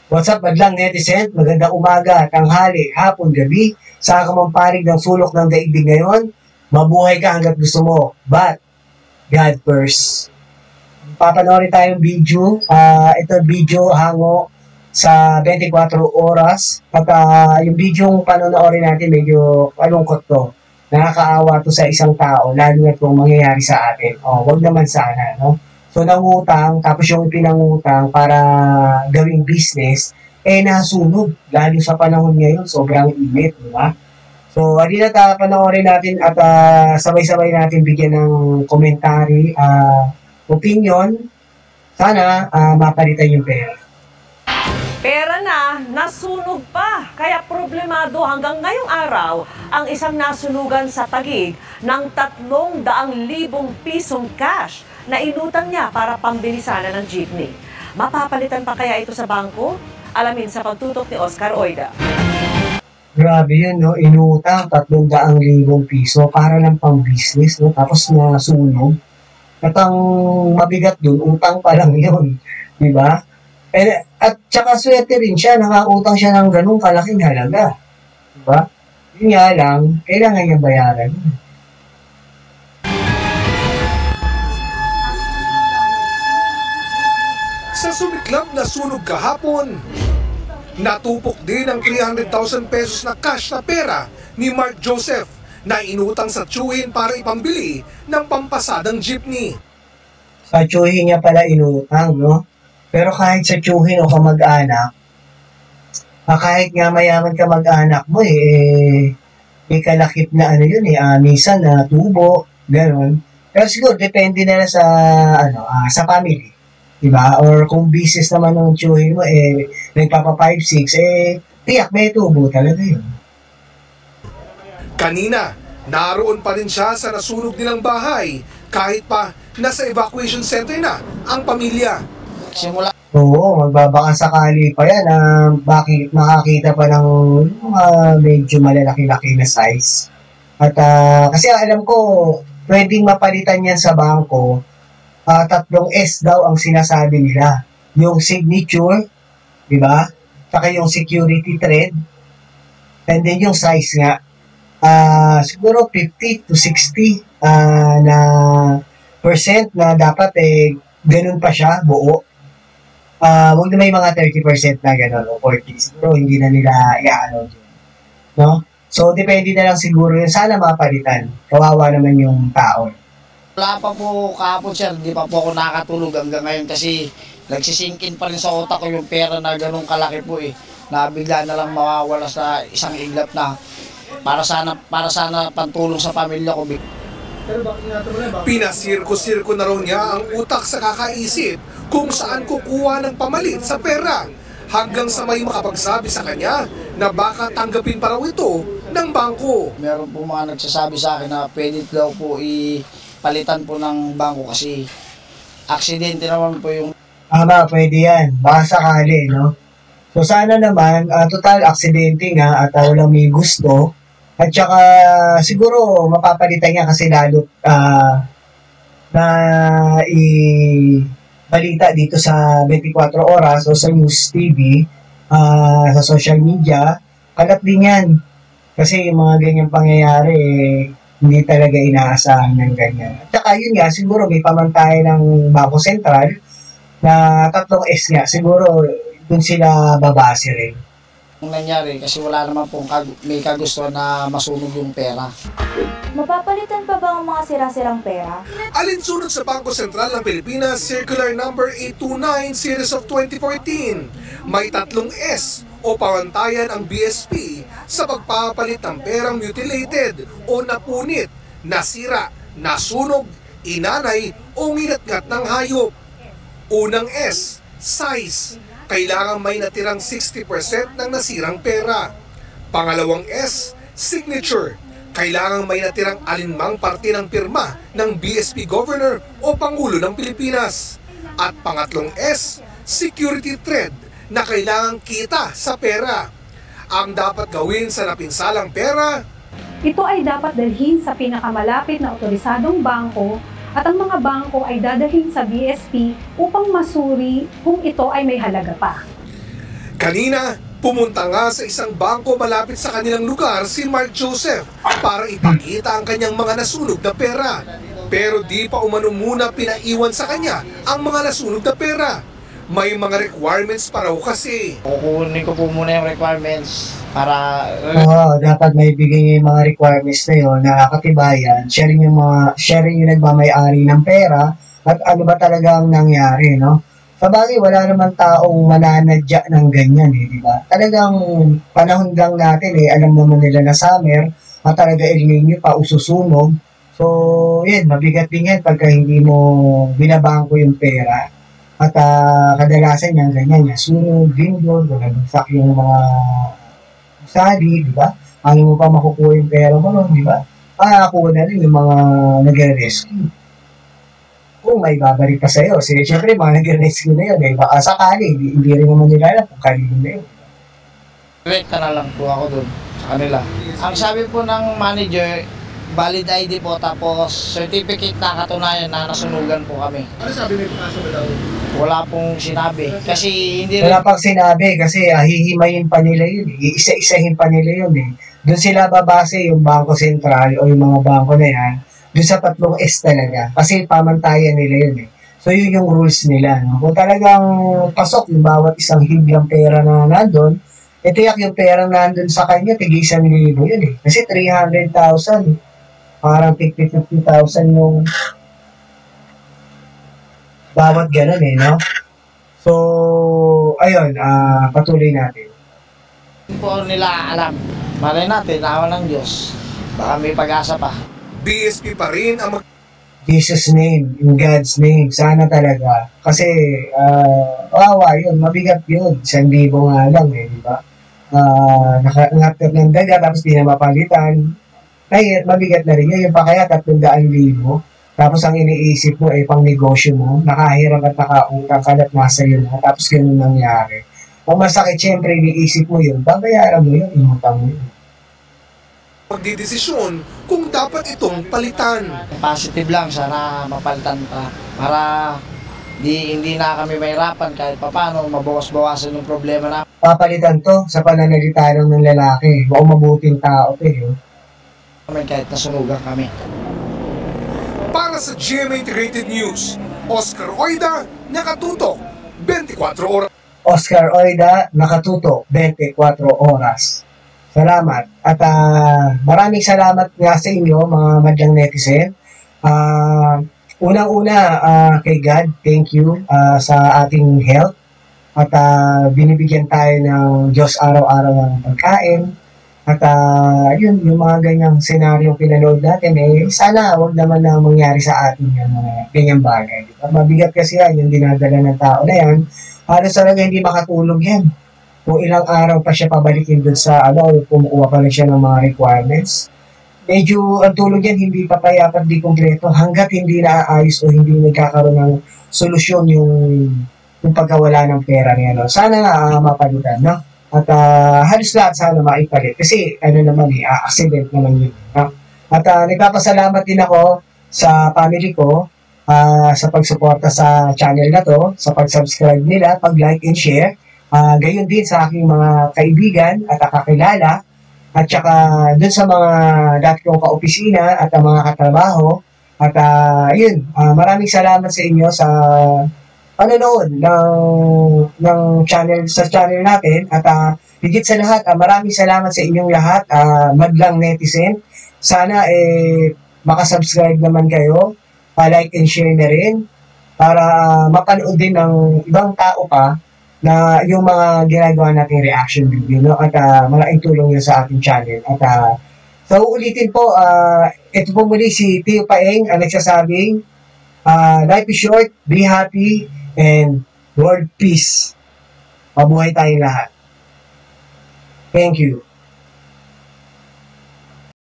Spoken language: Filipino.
What's up, madlang netizen? Magandang umaga, tanghali, hapon, gabi. Saan ka man panig ng sulok ng daigdig ngayon? Mabuhay ka hanggat gusto mo. But, God first. Papanoorin tayong video. Ito video hango sa 24 oras. At yung video yung panonoorin natin medyo malungkot to. Nakakaawa to sa isang tao, lalo na itong mangyayari sa atin. Wag naman sana, no? So, nangutang, tapos yung pinangutang para gawing business, nasunog. Lalo sa panahon ngayon, sobrang init, di ba? So, alin na panoorin natin at sabay-sabay natin bigyan ng komentary, opinion. Sana mapalitan yung pera. Pera na, nasunog pa. Kaya problemado hanggang ngayong araw ang isang nasunugan sa Taguig ng 300,000 pisong cash na inutang niya para pambili sana ng jeepney. Mapapalitan pa kaya ito sa bangko? Alamin sa pagtutok ni Oscar Oida. Grabe yun, no? Inutang 300,000 piso para lang pang business, no? Tapos nasunog. At ang mabigat dun, utang pa lang yun. Diba? At saka swerte rin siya, nakautang siya ng ganung kalaking halaga. Diba? Yun nga lang, kailangan niya bayaran. Sa sumiklab na sunog kahapon, natupok din ang 300,000 pesos na cash na pera ni Mark Joseph na inutang sa tiyuhin para ipambili ng pampasadang jeepney. Sa tiyuhin niya pala inutang, no? Pero kahit sa tiyuhin o kamag-anak, kahit nga mayaman kamag-anak mo, may kalakip na ano yun, minsan na tubo, gano'n. Pero siguro, depende na lang sa family. Diba? Or kung business naman ng tiyuhin mo, nagpapa 5-6, tiyak may tubo talaga yun. Kanina, naroon pa rin siya sa nasunog nilang bahay kahit pa nasa evacuation center na ang pamilya. Oo, magbabaka sakali pa yan na bakit makakita pa ng medyo malalaki-laki na size. At kasi alam ko, pwedeng mapalitan yan sa bangko. 3 S daw ang sinasabi nila. Yung signature, di ba? Saka yung security thread. And then yung size nga. Siguro 50 to 60 na percent na dapat ganun pa siya, buo. Huwag na may mga 30% na gano'n o 40. Siguro hindi na nila i-ano dyan. No? So, depende na lang siguro yun. Sana mapalitan. Kawawa naman yung tao. Wala pa po kahapon sir, hindi pa po ako nakatulog hanggang ngayon kasi nagsisingkin pa rin sa utak ko yung pera na ganun kalaki po na bigla na lang mawawala sa isang iglap na para sana pantulong sa pamilya ko. Pinasirko-sirko na raw niya ang utak sa kakaisip kung saan kukuha ng pamalit sa pera hanggang sa may makapagsabi sa kanya na baka tanggapin pa raw ito ng bangko. Meron po mga nagsasabi sa akin na pwede daw po palitan po ng bangko kasi aksidente naman po yung... Pwede yan. Baka sakali, no? So, sana naman, total aksidente nga at walang may gusto. At saka, siguro, mapapalitan niya kasi lalo na balita dito sa 24 oras o sa News TV, sa social media, kalat din yan. Kasi yung mga ganyang pangyayari, hindi talaga inaasahan ng ganyan. At saka yun nga, siguro may pamantayan ng Bangko Sentral na 3 S nga, siguro dun sila babase rin. Ang nangyari kasi wala naman pong may kagustuhan na masunog yung pera. Mapapalitan pa ba ang mga sira-sirang pera? Alinsunod sa Bangko Sentral ng Pilipinas, Circular Number 829 Series of 2014, may 3 S o pamantayan ang BSP sa pagpapalit ng perang mutilated o napunit, nasira, nasunog, inanay o nginatngat ng hayop. Unang S, size. Kailangan may natirang 60% ng nasirang pera. Pangalawang S, signature. Kailangan may natirang alinmang parte ng pirma ng BSP Governor o Pangulo ng Pilipinas. At pangatlong S, security thread na kailangang kita sa pera. Ang dapat gawin sa napinsalang pera, ito ay dapat dalhin sa pinakamalapit na otorisadong bangko at ang mga bangko ay dadalhin sa BSP upang masuri kung ito ay may halaga pa. Kanina, pumunta nga sa isang bangko malapit sa kanilang lugar si Mark Joseph para ipakita ang kanyang mga nasunog na pera. Pero di pa umano muna pinaiwan sa kanya ang mga nasunog na pera. May mga requirements pa raw kasi. Kukunin ko po muna yung requirements para... Oo, dapat may bigay niya yung mga requirements na yun na katibayan. Sharing yung nagmamay-ari ng pera at ano ba talaga ang nangyari, no? Sabagay, wala naman taong mananadya ng ganyan, di ba? Talagang panahon lang natin, alam naman nila na summer, at talaga El Nino pa ususunog. So, yun, mabigat din yan pagka hindi mo binabangko yung pera. At kadalasan yan, ganyan yan, sunog, bindod, nagagsak yung mga usali, di ba? Ano mo pa makukuha yung pera mo, di ba? Makakuha na rin yung mga nag-rescue. Kung may babalik pa sa'yo. Siyempre, mga nag-rescue na yun. Baka sakali, hindi rin naman nila alam kung kanino na yun. Direkta na lang po ako dun sa kanila. Ang sabi po ng manager, valid ID po, tapos certificate na katunayan na nasunugan po kami. Ano sabi may pagkasa ba daw? Wala pong sinabi. Kasi hindi rin... Wala pang sinabi kasi hihimayin pa nila yun. Isa-isahin pa nila yun. Doon sila babase yung Bangko Sentral o yung mga bangko na yan. Doon sa 3 S talaga. Kasi pamantayan nila yun . So yun yung rules nila. No? Kung talagang pasok yung bawat isang higlang pera na nandun, tiyak yung pera nandun sa kanya, tig-1,000 yun . Kasi 300,000 parang 50,000 yung bawat ganun no? So, ayun, patuloy natin. Hindi po nila alam. Malay natin, awa ng Diyos. Baka may pag-asa pa. BSP pa rin ang Jesus' name, in God's name, sana talaga. Kasi, wawa yun, mabigat yun. 1,000 nga lang di ba? Naka-ngapter ng daga, tapos di na mapalitan. Kaya mabigat na rin yun. Yung pa kaya 300,000. Tapos ang iniisip mo pang negosyo mo, nakahirap at nakautang ka at nasa yun na. Tapos ganun nangyari. Kung masakit, syempre, iniisip mo yun, babayaran mo yun, inutang mo yun. magdidesisyon kung dapat itong palitan. Positive lang, sana mapalitan pa. Para hindi na kami mahirapan kahit paano, mabawas-bawasan yung problema na. Papalitan to sa pananalita ng lalaki. Mukhang mabuting tao Kahit nasunugan kami. Para sa GMA Integrated News, Oscar Oida, nakatutok 24 oras. Oscar Oida, nakatutok 24 oras. Salamat. At maraming salamat nga sa inyo, mga madyang netizen. Unang-una, kay God, thank you sa ating health. At binibigyan tayo ng Diyos araw-araw ng pagkain. At yun, yung mga ganyang senaryo pinanood natin, sana wag naman na mangyari sa atin yung mga ganyang bagay. Diba? Mabigat kasi yan, yung dinadala ng tao na yan. Halos talaga hindi makatulog yan. Kung ilang araw pa siya pabalikin dun sa, kumukuha pa rin siya ng mga requirements. Medyo ang tulog yan, hindi papayapat, di kompleto, hanggat hindi naaayos o hindi nagkakaroon ng solusyon yung pagkawala ng pera niya. No? Sana nga mapalitan, no? At halos lahat sana maipalit. Kasi accident naman yun. No? At nagpapasalamat din ako sa family ko sa pagsuporta sa channel na to, sa pag-subscribe nila, pag-like and share. Gayon din sa aking mga kaibigan at kakilala at saka dun sa mga dati kong kaopisina at mga katrabaho. At yun, maraming salamat sa inyo sa panonood ng channel sa channel natin. At higit sa lahat, maraming salamat sa inyong lahat, madlang netizen. Sana makasubscribe naman kayo, like and share na rin para mapanood din ng ibang tao pa na yung mga ginagawa nating reaction video, no? At malaking tulong yun sa ating channel. At so ulitin po, ito po muli si Tio Paeng ang nagsasabing, life is short, be happy, and world peace. Mabuhay tayong lahat. Thank you.